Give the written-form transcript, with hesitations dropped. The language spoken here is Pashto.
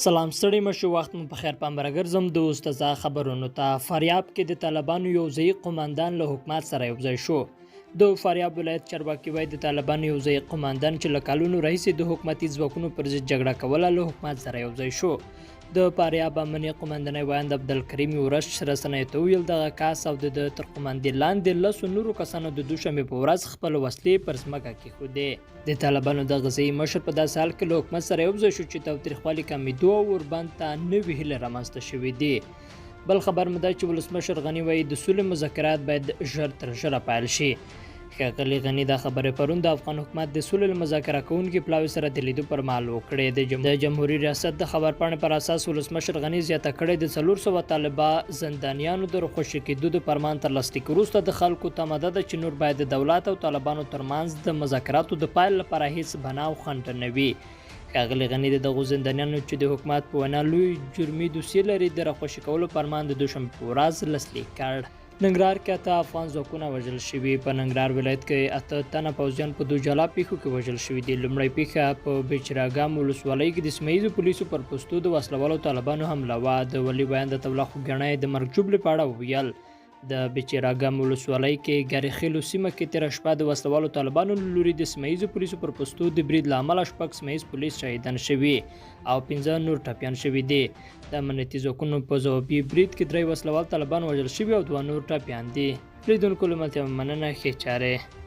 سلام ستړي مشو وخت مو په خیر پام راګرځم د تازه خبرونو ته. فاریاب کې د طالبانو یو ځای قوماندان له حکومت سره یو ځای شو. د فاریاب ولایت چارواکي وایي د طالبانو یو ځای قوماندان چې له کلونو راهیسې د حکومتي ځواکونو پر ضد جګړه کوله له حکومت سره یو ځای شو. د فاریاب امنیه قوماندانۍ وایند عبدالکریم ورش رسنیو ته ویل دغه کس او د تر قوماندې لاندې لسو نورو کسانو د دوشنبې په ورځ خپل وسلې پر ځمکه کېښودې. د طالبانو د غذایي مشر په داسې حال کې له حکومت سره یو ځای شو چې تاوتریخوالي کمېدو او ورباندې ته نوې هیلې رامنځته شوې دي. بل خبر مو دا چې ولسمشر غني وایي د سولې مذاکرات باید ژر تر ژره پیل شي. ښاغلي غني دا خبرې پرون د افغان حکومت د سولې مذاکره کوونکي پلاوي سره د لیدو پر مهال وکړې. د جمهوریت ریاست د خبرپاڼې پر اساس ولسمشر غني زیاته کړې د 400 طالبه زندانیانو د رخصتي کېدو د فرمان تر لاسلیک وروسته د خلکو تمه ده چې نور باید د دولت او طالبانو ترمنځ د مذاکراتو د پیل لپاره هیڅ بنا او خنډ نه وي. ښاغلي غني د دغو زندانیانو چې د حکومت په وینا لوی جرمي دوسیې لري د رخصتي کولو فرمان د دوشنبې په ورځ لاسلیک کړ. ننګرهار کې 8 افغان ځواکونه وژل شوي. په ننګرهار ولایت کې 8 تنه پوځیان په 2 جلا پیښو کې وژل شوي دي. لومړی پیښه په بیچراګام ولسوالۍ کې د سیمه ییزو پولیسو پر پوستو د وسلوالو طالبانو حمله وه. د ولي ویاند الله خوږنی د مرګ ژوبلې په اړه وویل. د بیچراګام ولسوالۍ کې ګارخیلو سیمه کې تېره شپه د وسلوالو طالبانو له لوري د سیمه ییزو پولیسو پر پوستو د برید له امله 6 سیمه ییز پولیس شهیدان شوي او 15 نور ټپیان شوي دي. د امنیتي ځواکونو په ځوابي برید کې 3 وسلوال طالبان وژل شوي او 2 نور ټپیان دي. لیدونکو له ملتیا مننه، ښې چارې.